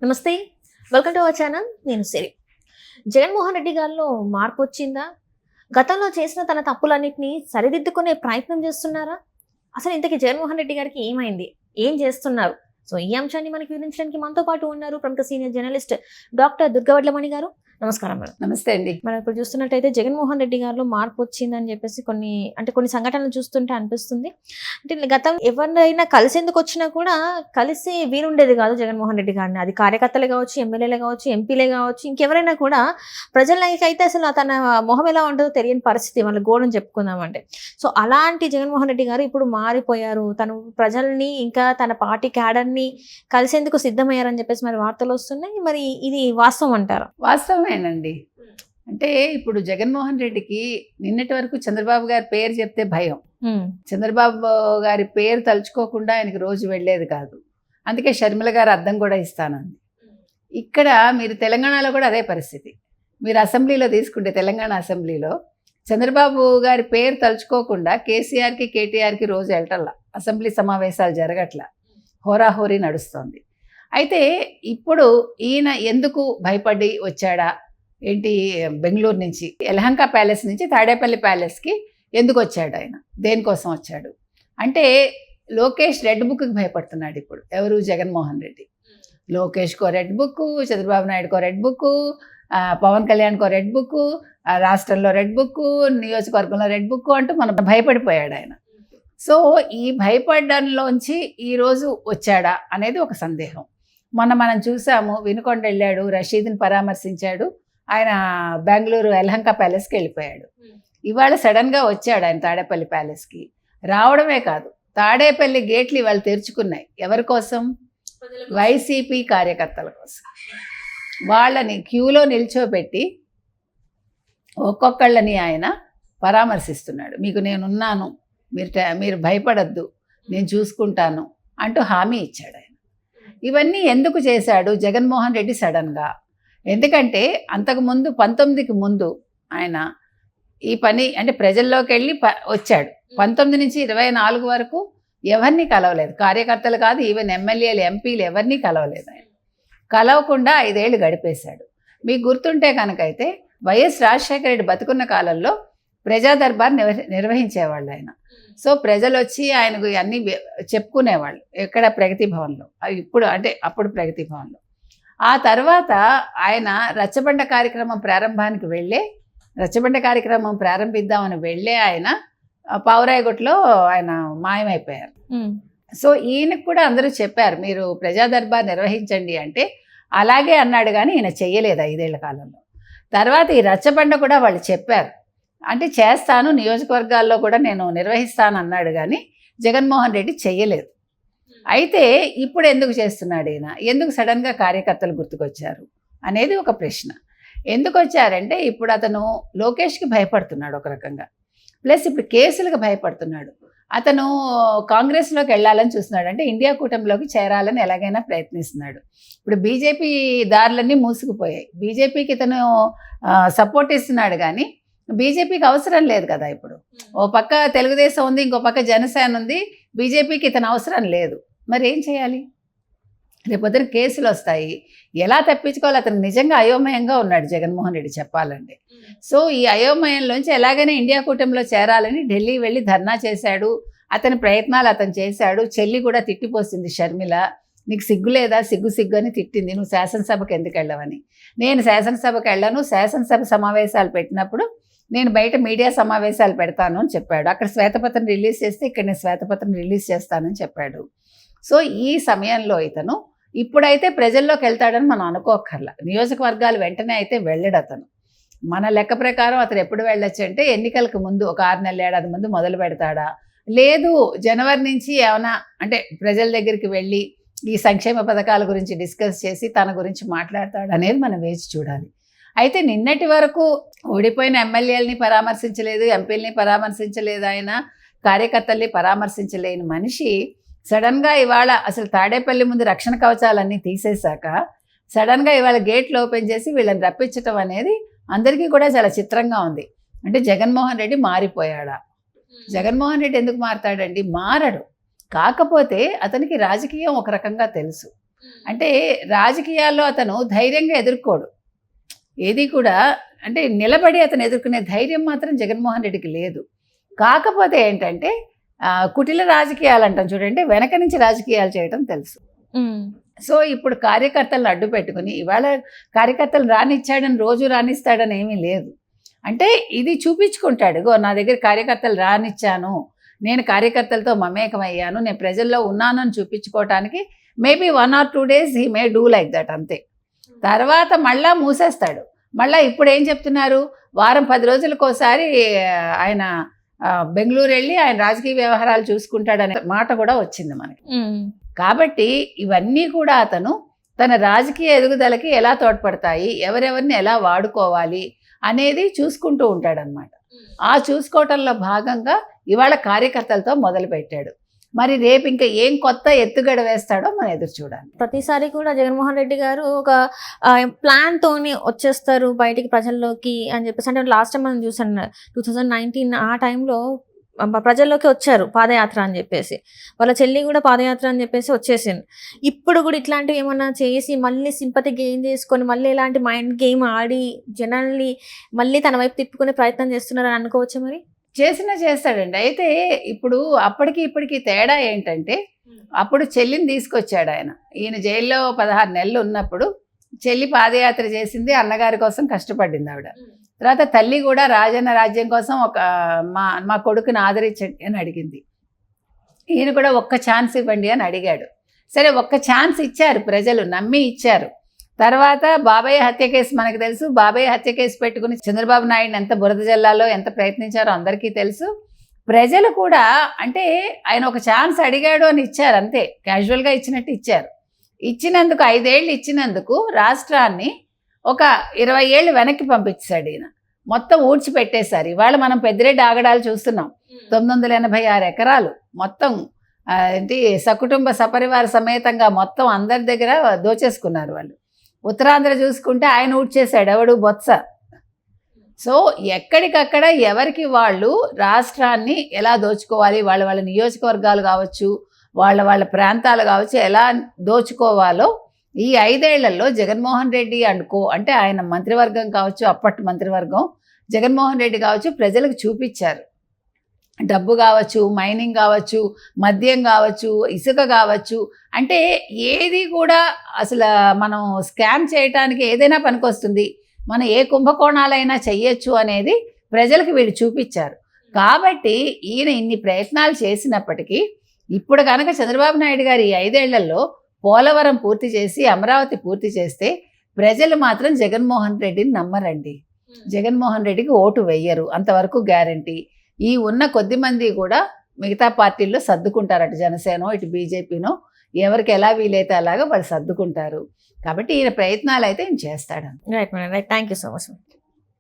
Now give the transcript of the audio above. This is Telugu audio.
నమస్తే, వెల్కమ్ టు అవర్ ఛానల్. నేను సిరి. జగన్మోహన్ రెడ్డి గారిలో మార్పు వచ్చిందా? గతంలో చేసిన తన తప్పులన్నింటినీ సరిదిద్దుకునే ప్రయత్నం చేస్తున్నారా? అసలు ఇంతకీ జగన్మోహన్ రెడ్డి గారికి ఏమైంది? ఏం చేస్తున్నారు? సో ఈ అంశాన్ని మనకి వివరించడానికి మనతో పాటు ఉన్నారు ప్రముఖ సీనియర్ జర్నలిస్ట్ డాక్టర్ దుర్గవడ్లమణి గారు. నమస్కారం మేడం. నమస్తే అండి. మనం ఇప్పుడు చూస్తున్నట్టయితే జగన్మోహన్ రెడ్డి గారిలో మార్పు వచ్చిందని చెప్పేసి కొన్ని సంఘటనలు చూస్తుంటే అనిపిస్తుంది. అంటే గతం ఎవరినైనా కలిసేందుకు వచ్చినా కూడా కలిసి వీలుండేది కాదు జగన్మోహన్ రెడ్డి గారిని. అది కార్యకర్తలు కావచ్చు, ఎమ్మెల్యేలే కావచ్చు, ఎంపీలే కావచ్చు, ఇంకెవరైనా కూడా ప్రజలకి అయితే అసలు తన మొహం ఎలా ఉంటుందో తెలియని పరిస్థితి, వాళ్ళ గోడని చెప్పుకుందామంటే. సో అలాంటి జగన్మోహన్ రెడ్డి గారు ఇప్పుడు మారిపోయారు. తను ప్రజల్ని ఇంకా తన పార్టీ క్యాడర్ని కలిసేందుకు సిద్ధమయ్యారని చెప్పేసి మరి వార్తలు వస్తున్నాయి. మరి ఇది వాస్తవం అంటారా? వాస్తవమేనండి. అంటే ఇప్పుడు జగన్మోహన్ రెడ్డికి నిన్నటి వరకు చంద్రబాబు గారి పేరు చెప్తే భయం. చంద్రబాబు గారి పేరు తలుచుకోకుండా ఆయనకి రోజు వెళ్ళేది కాదు. అందుకే షర్మిల గారు అద్దం కూడా ఇస్తానంది. ఇక్కడ మీరు తెలంగాణలో కూడా అదే పరిస్థితి. మీరు అసెంబ్లీలో తీసుకుంటే తెలంగాణ అసెంబ్లీలో చంద్రబాబు గారి పేరు తలుచుకోకుండా కేసీఆర్కి కేటీఆర్కి రోజు వెళ్ళటల్లా, అసెంబ్లీ సమావేశాలు జరగట్లా, హోరాహోరీ నడుస్తోంది. అయితే ఇప్పుడు ఈయన ఎందుకు భయపడి వచ్చాడా ఏంటి? బెంగళూరు నుంచి యలహంక ప్యాలెస్ నుంచి తాడేపల్లి ప్యాలెస్కి ఎందుకు వచ్చాడు? ఆయన దేనికోసం వచ్చాడు అంటే లోకేష్ రెడ్ బుక్కి భయపడుతున్నాడు ఇప్పుడు. ఎవరు? జగన్మోహన్ రెడ్డి. లోకేష్కో రెడ్ బుక్, చంద్రబాబు నాయుడుకో రెడ్ బుక్, పవన్ కళ్యాణ్కో రెడ్ బుక్, రాష్ట్రంలో రెడ్ బుక్, నియోజకవర్గంలో రెడ్ బుక్ అంటూ మనం భయపడిపోయాడు ఆయన. సో ఈ భయపడడంలోంచి ఈరోజు వచ్చాడా అనేది ఒక సందేహం. మనం చూసాము, వినుకొండ వెళ్ళాడు, రషీద్ని పరామర్శించాడు, ఆయన బెంగళూరు యలహంక ప్యాలెస్కి వెళ్ళిపోయాడు. ఇవాళ సడన్గా వచ్చాడు ఆయన తాడేపల్లి ప్యాలెస్కి. రావడమే కాదు, తాడేపల్లి గేట్లు ఇవాళ తెరుచుకున్నాయి. ఎవరి కోసం? వైసీపీ కార్యకర్తల కోసం. వాళ్ళని క్యూలో నిల్చోబెట్టి ఒక్కొక్కళ్ళని ఆయన పరామర్శిస్తున్నాడు. మీకు నేనున్నాను, మీరు భయపడద్దు, నేను చూసుకుంటాను అంటూ హామీ ఇచ్చాడు ఆయన. ఇవన్నీ ఎందుకు చేశాడు జగన్మోహన్ రెడ్డి సడన్గా? ఎందుకంటే అంతకుముందు 19కి ముందు ఆయన ఈ పని అంటే ప్రజల్లోకి వెళ్ళి వచ్చాడు. 19 నుంచి 24 వరకు ఎవరిని కలవలేదు, కార్యకర్తలు కాదు, ఈవెన్ ఎమ్మెల్యేలు ఎంపీలు ఎవరిని కలవలేదు. ఆయన కలవకుండా 5 ఏళ్ళు గడిపేశాడు. మీకు గుర్తుంటే కనుకైతే వైఎస్ రాజశేఖర రెడ్డి బతుకున్న కాలంలో ప్రజా దర్బార్ నిర్వహించేవాళ్ళు ఆయన. సో ప్రజలు వచ్చి ఆయనకు అన్నీ చెప్పుకునేవాళ్ళు. ఎక్కడ? ప్రగతి భవన్లో. ఇప్పుడు అంటే అప్పుడు ప్రగతి భవన్లో. ఆ తర్వాత ఆయన రచ్చబండ కార్యక్రమం ప్రారంభిద్దామని వెళ్ళే ఆయన పావురాయగుట్లో ఆయన మాయమైపోయారు. సో ఈయనకు కూడా అందరూ చెప్పారు, మీరు ప్రజా దర్బార్ నిర్వహించండి అంటే అలాగే అన్నాడు, కానీ ఈయన చెయ్యలేదు 5 ఏళ్ల కాలంలో. తర్వాత ఈ రచ్చబండ కూడా వాళ్ళు చెప్పారు, అంటే చేస్తాను, నియోజకవర్గాల్లో కూడా నేను నిర్వహిస్తాను అన్నాడు, కానీ జగన్మోహన్ రెడ్డి చెయ్యలేదు. అయితే ఇప్పుడు ఎందుకు చేస్తున్నాడు ఈయన? ఎందుకు సడన్గా కార్యకర్తలు గుర్తుకొచ్చారు అనేది ఒక ప్రశ్న. ఎందుకు వచ్చారంటే ఇప్పుడు అతను లోకేష్కి భయపడుతున్నాడు ఒక రకంగా, ప్లస్ ఇప్పుడు కేసులకు భయపడుతున్నాడు. అతను కాంగ్రెస్లోకి వెళ్ళాలని చూస్తున్నాడు, అంటే ఇండియా కూటమిలోకి చేరాలని ఎలాగైనా ప్రయత్నిస్తున్నాడు. ఇప్పుడు బీజేపీ దారులన్నీ మూసుకుపోయాయి. బీజేపీకి ఇతను సపోర్ట్ ఇస్తున్నాడు, కానీ బీజేపీకి అవసరం లేదు కదా. ఇప్పుడు ఓ పక్క తెలుగుదేశం ఉంది, ఇంకో పక్క జనసేన ఉంది, బీజేపీకి ఇతను అవసరం లేదు. మరి ఏం చేయాలి? రేపొద్దున కేసులు వస్తాయి, ఎలా తప్పించుకోవాలి? అతను నిజంగా అయోమయంగా ఉన్నాడు జగన్మోహన్ రెడ్డి చెప్పాలంటే. సో ఈ అయోమయంలోంచి ఎలాగైనా ఇండియా కూటమిలో చేరాలని ఢిల్లీ వెళ్ళి ధర్నా చేశాడు. అతని ప్రయత్నాలు అతను చేశాడు. చెల్లి కూడా తిట్టిపోసింది షర్మిల, నీకు సిగ్గు లేదా? సిగ్గు అని తిట్టింది, నువ్వు శాసనసభకు ఎందుకు వెళ్ళవని. నేను శాసనసభకు వెళ్ళను, శాసనసభ సమావేశాలు పెట్టినప్పుడు నేను బయట మీడియా సమావేశాలు పెడతాను అని చెప్పాడు. అక్కడ శ్వేతపత్రం రిలీజ్ చేస్తే ఇక్కడ నేను శ్వేతపత్రం రిలీజ్ చేస్తానని చెప్పాడు. సో ఈ సమయంలో ఇతను ఇప్పుడైతే ప్రజల్లోకి వెళ్తాడని మనం అనుకోక్కర్లా. నియోజకవర్గాలు వెంటనే అయితే వెళ్ళడు అతను. మన లెక్క ప్రకారం అతను ఎప్పుడు వెళ్ళొచ్చు అంటే ఎన్నికలకు ముందు ఒక 6 నెలల ఏడాది ముందు మొదలు పెడతాడా, లేదు జనవరి నుంచి ఏమైనా అంటే ప్రజల దగ్గరికి వెళ్ళి ఈ సంక్షేమ పథకాల గురించి డిస్కస్ చేసి తన గురించి మాట్లాడతాడు అనేది మనం వేచి చూడాలి. అయితే నిన్నటి వరకు ఓడిపోయిన ఎమ్మెల్యేలని పరామర్శించలేదు, ఎంపీలని పరామర్శించలేదు, ఆయన కార్యకర్తల్ని పరామర్శించలేని మనిషి సడన్గా ఇవాళ అసలు తాడేపల్లి ముందు రక్షణ కవచాలన్నీ తీసేశాక సడన్గా ఇవాళ గేట్లు ఓపెన్ చేసి వీళ్ళని రప్పించటం అనేది అందరికీ కూడా చాలా చిత్రంగా ఉంది. అంటే జగన్మోహన్ రెడ్డి మారిపోయాడా? జగన్మోహన్ రెడ్డి ఎందుకు మారతాడండి? మారడు. కాకపోతే అతనికి రాజకీయం ఒక రకంగా తెలుసు. అంటే రాజకీయాల్లో అతను ధైర్యంగా ఎదుర్కోడు ఏది కూడా, అంటే నిలబడి అతను ఎదుర్కొనే ధైర్యం మాత్రం జగన్మోహన్ రెడ్డికి లేదు. కాకపోతే ఏంటంటే కుటిల రాజకీయాలు అంటాం చూడండి, వెనక నుంచి రాజకీయాలు చేయడం తెలుసు. సో ఇప్పుడు కార్యకర్తలను అడ్డు పెట్టుకుని ఇవాళ కార్యకర్తలు రానిచ్చాడని రోజు రానిస్తాడని ఏమీ లేదు. అంటే ఇది చూపించుకుంటాడు, గో నా దగ్గర కార్యకర్తలు రానిచ్చాను, నేను కార్యకర్తలతో మమేకమయ్యాను, నేను ప్రజల్లో ఉన్నానని చూపించుకోవటానికి maybe 1 or 2 days he may do like that అంతే. తర్వాత మళ్ళా మూసేస్తాడు. మళ్ళీ ఇప్పుడు ఏం చెప్తున్నారు, వారం 10 రోజులకోసారి ఆయన బెంగళూరు వెళ్ళి ఆయన రాజకీయ వ్యవహారాలు చూసుకుంటాడనే మాట కూడా వచ్చింది మనకి. కాబట్టి ఇవన్నీ కూడా అతను తన రాజకీయ ఎదుగుదలకి ఎలా తోడ్పడతాయి, ఎవరెవరిని ఎలా వాడుకోవాలి అనేది చూసుకుంటూ ఉంటాడనమాట. ఆ చూసుకోవటంలో భాగంగా ఇవాళ కార్యకర్తలతో మొదలుపెట్టాడు. మరి రేపు ఇంకా ఏం కొత్త ఎత్తుగడ వేస్తాడో మనం ఎదురు చూడాలి. ప్రతిసారి కూడా జగన్మోహన్ రెడ్డి గారు ఒక ప్లాన్ తోని వచ్చేస్తారు బయటికి ప్రజల్లోకి అని చెప్పేసి. అంటే లాస్ట్ టైం మనం చూసాను 2019 ఆ టైంలో ప్రజల్లోకి వచ్చారు పాదయాత్ర అని చెప్పేసి, వాళ్ళ చెల్లి కూడా పాదయాత్ర అని చెప్పేసి వచ్చేసింది. ఇప్పుడు కూడా ఇట్లాంటివి ఏమన్నా చేసి మళ్ళీ సింపతి గెయిన్ చేసుకొని మళ్ళీ ఇలాంటి మైండ్ గేమ్ ఆడి జనాల్ని మళ్ళీ తన వైపు తిప్పుకునే ప్రయత్నం చేస్తున్నారని అనుకోవచ్చు. మరి చేస్తాడండి. అయితే ఇప్పుడు అప్పటికి ఇప్పటికి తేడా ఏంటంటే, అప్పుడు చెల్లిని తీసుకొచ్చాడు ఆయన. ఈయన జైల్లో 16 నెలలు ఉన్నప్పుడు చెల్లి పాదయాత్ర చేసింది, అన్నగారి కోసం కష్టపడింది ఆవిడ. తర్వాత తల్లి కూడా రాజన్న రాజ్యం కోసం ఒక మా కొడుకుని ఆదరించండి అని అడిగింది. ఈయన కూడా ఒక్క ఛాన్స్ ఇవ్వండి అని అడిగాడు. సరే ఒక్క ఛాన్స్ ఇచ్చారు, ప్రజలు నమ్మి ఇచ్చారు. తర్వాత బాబాయ్ హత్య కేసు మనకు తెలుసు. బాబాయ్ హత్య కేసు పెట్టుకుని చంద్రబాబు నాయుడుని ఎంత బురద జల్లాలో ఎంత ప్రయత్నించారో అందరికీ తెలుసు. ప్రజలు కూడా అంటే ఆయన ఒక ఛాన్స్ అడిగాడు అని ఇచ్చారు, అంతే క్యాజువల్గా ఇచ్చినట్టు ఇచ్చారు. ఇచ్చినందుకు 5 ఏళ్ళు ఇచ్చినందుకు రాష్ట్రాన్ని ఒక 20 ఏళ్ళు వెనక్కి పంపించాడు ఈయన. మొత్తం ఊడ్చిపెట్టేశారు. ఇవాళ మనం పెద్దిరెడ్డి ఆగడాలు చూస్తున్నాం. 986 ఎకరాలు మొత్తం ఏంటి సకుటుంబ సపరివార సమేతంగా మొత్తం అందరి దగ్గర దోచేసుకున్నారు వాళ్ళు. ఉత్తరాంధ్ర చూసుకుంటే ఆయన ఊడ్చేశాడు, ఎవడు బొత్స. సో ఎక్కడికక్కడ ఎవరికి వాళ్ళు రాష్ట్రాన్ని ఎలా దోచుకోవాలి, వాళ్ళ నియోజకవర్గాలు కావచ్చు, వాళ్ళ ప్రాంతాలు కావచ్చు, ఎలా దోచుకోవాలో ఈ 5 ఏళ్లలో జగన్మోహన్ రెడ్డి అంటే ఆయన మంత్రివర్గం కావచ్చు, అప్పటి మంత్రివర్గం జగన్మోహన్ రెడ్డి కావచ్చు ప్రజలకు చూపించారు. డబ్బు కావచ్చు, మైనింగ్ కావచ్చు, మద్యం కావచ్చు, ఇసుక కావచ్చు, అంటే ఏది కూడా అసలు మనం స్కామ్ చేయటానికి ఏదైనా పనికొస్తుంది, మనం ఏ కుంభకోణాలైనా చెయ్యొచ్చు అనేది ప్రజలకు వీళ్ళు చూపించారు. కాబట్టి ఈయన ఇన్ని ప్రయత్నాలు చేసినప్పటికీ ఇప్పుడు కనుక చంద్రబాబు నాయుడు గారు ఈ 5 ఏళ్లలో పోలవరం పూర్తి చేసి అమరావతి పూర్తి చేస్తే ప్రజలు మాత్రం జగన్మోహన్ రెడ్డిని నమ్మరండి, జగన్మోహన్ రెడ్డికి ఓటు వెయ్యరు, అంతవరకు గ్యారంటీ. ఈ ఉన్న కొద్ది మంది కూడా మిగతా పార్టీల్లో సర్దుకుంటారట, జనసేనో ఇటు బీజేపీనో, ఎవరికి ఎలా వీలైతే అలాగా వాళ్ళు సర్దుకుంటారు. కాబట్టి ఈయన ప్రయత్నాలు అయితే ఈయన చేస్తాడు. Right madam, right. Thank you so much.